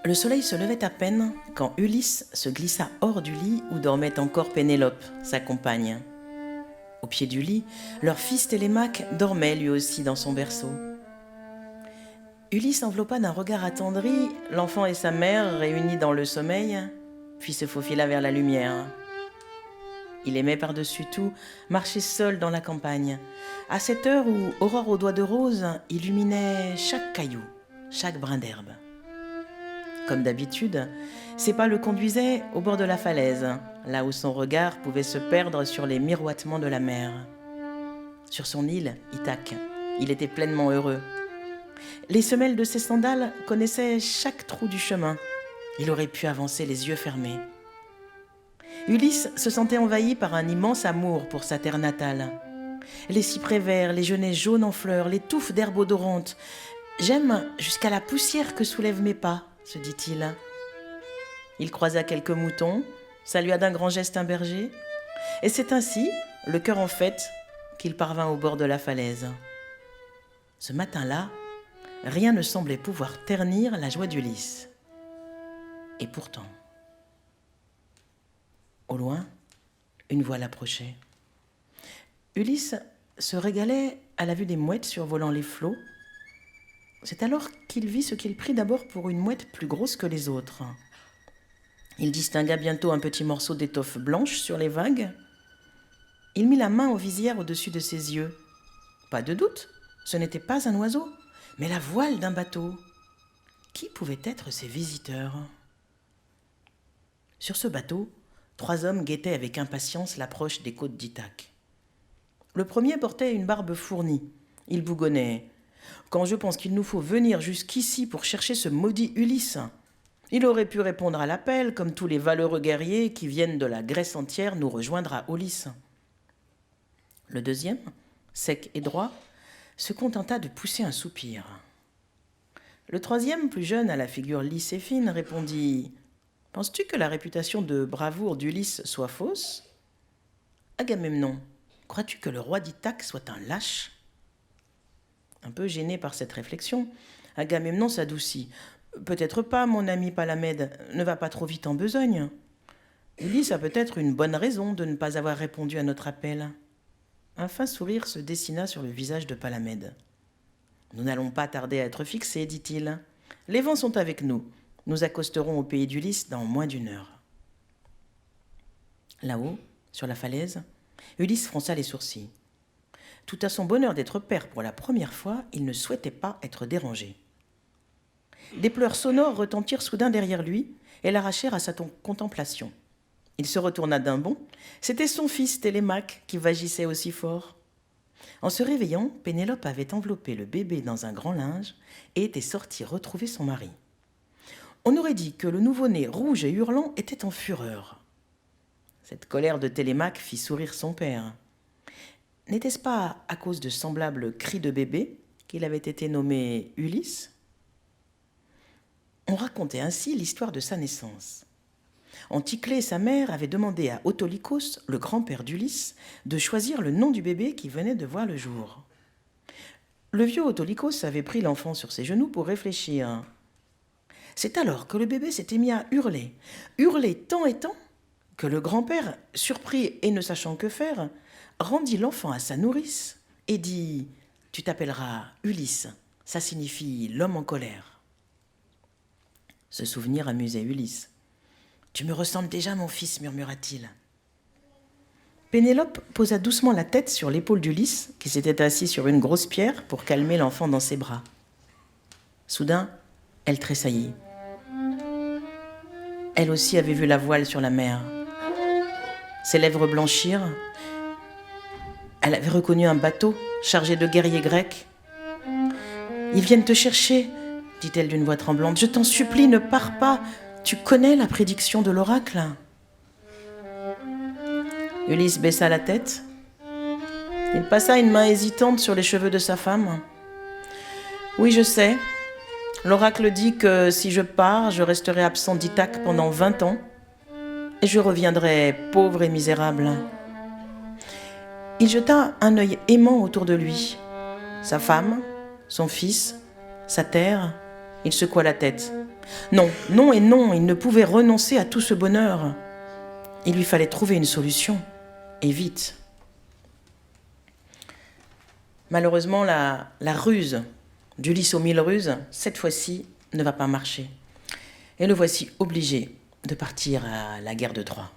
Le soleil se levait à peine quand Ulysse se glissa hors du lit où dormait encore Pénélope, sa compagne. Au pied du lit, leur fils Télémaque dormait lui aussi dans son berceau. Ulysse enveloppa d'un regard attendri l'enfant et sa mère réunis dans le sommeil, puis se faufila vers la lumière. Il aimait par-dessus tout marcher seul dans la campagne, à cette heure où Aurore aux doigts de rose illuminait chaque caillou, chaque brin d'herbe. Comme d'habitude, ses pas le conduisaient au bord de la falaise, là où son regard pouvait se perdre sur les miroitements de la mer. Sur son île, Ithaque, il était pleinement heureux. Les semelles de ses sandales connaissaient chaque trou du chemin. Il aurait pu avancer les yeux fermés. Ulysse se sentait envahi par un immense amour pour sa terre natale. Les cyprès verts, les genêts jaunes en fleurs, les touffes d'herbes odorantes. « J'aime jusqu'à la poussière que soulèvent mes pas », se dit-il. Il croisa quelques moutons, salua d'un grand geste un berger, et c'est ainsi, le cœur en fête, qu'il parvint au bord de la falaise. Ce matin-là, rien ne semblait pouvoir ternir la joie d'Ulysse. Et pourtant, au loin, une voile approchait. Ulysse se régalait à la vue des mouettes survolant les flots. C'est alors qu'il vit ce qu'il prit d'abord pour une mouette plus grosse que les autres. Il distingua bientôt un petit morceau d'étoffe blanche sur les vagues. Il mit la main aux visières au-dessus de ses yeux. Pas de doute, ce n'était pas un oiseau, mais la voile d'un bateau. Qui pouvaient être ces visiteurs ? Sur ce bateau, 3 hommes guettaient avec impatience l'approche des côtes d'Ithaque. Le premier portait une barbe fournie. Il bougonnait. « Quand je pense qu'il nous faut venir jusqu'ici pour chercher ce maudit Ulysse, il aurait pu répondre à l'appel comme tous les valeureux guerriers qui viennent de la Grèce entière nous rejoindre à Aulis. » Le deuxième, sec et droit, se contenta de pousser un soupir. Le troisième, plus jeune, à la figure lisse et fine, répondit « Penses-tu que la réputation de bravoure d'Ulysse soit fausse ? Agamemnon, crois-tu que le roi d'Ithaque soit un lâche ?» Un peu gêné par cette réflexion, Agamemnon s'adoucit. « Peut-être pas, mon ami Palamède, ne va pas trop vite en besogne. Ulysse a peut-être une bonne raison de ne pas avoir répondu à notre appel. » Un fin sourire se dessina sur le visage de Palamède. « Nous n'allons pas tarder à être fixés, dit-il. Les vents sont avec nous. Nous accosterons au pays d'Ulysse dans moins d'1 heure. » Là-haut, sur la falaise, Ulysse fronça les sourcils. Tout à son bonheur d'être père pour la première fois, il ne souhaitait pas être dérangé. Des pleurs sonores retentirent soudain derrière lui et l'arrachèrent à sa contemplation. Il se retourna d'un bond. C'était son fils Télémaque qui vagissait aussi fort. En se réveillant, Pénélope avait enveloppé le bébé dans un grand linge et était sortie retrouver son mari. On aurait dit que le nouveau-né, rouge et hurlant, était en fureur. Cette colère de Télémaque fit sourire son père. N'était-ce pas à cause de semblables cris de bébé qu'il avait été nommé Ulysse ? On racontait ainsi l'histoire de sa naissance. Anticlée, sa mère, avait demandé à Autolycos, le grand-père d'Ulysse, de choisir le nom du bébé qui venait de voir le jour. Le vieux Autolycos avait pris l'enfant sur ses genoux pour réfléchir. C'est alors que le bébé s'était mis à hurler tant et tant, que le grand-père, surpris et ne sachant que faire, rendit l'enfant à sa nourrice et dit « Tu t'appelleras Ulysse, ça signifie l'homme en colère. » Ce souvenir amusait Ulysse. « Tu me ressembles déjà, mon fils, murmura-t-il. » Pénélope posa doucement la tête sur l'épaule d'Ulysse, qui s'était assis sur une grosse pierre pour calmer l'enfant dans ses bras. Soudain, elle tressaillit. Elle aussi avait vu la voile sur la mer. Ses lèvres blanchirent. Elle avait reconnu un bateau chargé de guerriers grecs. « Ils viennent te chercher, » dit-elle d'une voix tremblante. « Je t'en supplie, ne pars pas. Tu connais la prédiction de l'oracle ?» Ulysse baissa la tête. Il passa une main hésitante sur les cheveux de sa femme. « Oui, je sais. L'oracle dit que si je pars, je resterai absent d'Ithaque pendant 20 ans et je reviendrai pauvre et misérable. » Il jeta un œil aimant autour de lui. Sa femme, son fils, sa terre, il secoua la tête. Non, non et non, il ne pouvait renoncer à tout ce bonheur. Il lui fallait trouver une solution, et vite. Malheureusement, la ruse d'Ulysse aux 1000 ruses, cette fois-ci, ne va pas marcher. Et le voici obligé de partir à la guerre de Troie.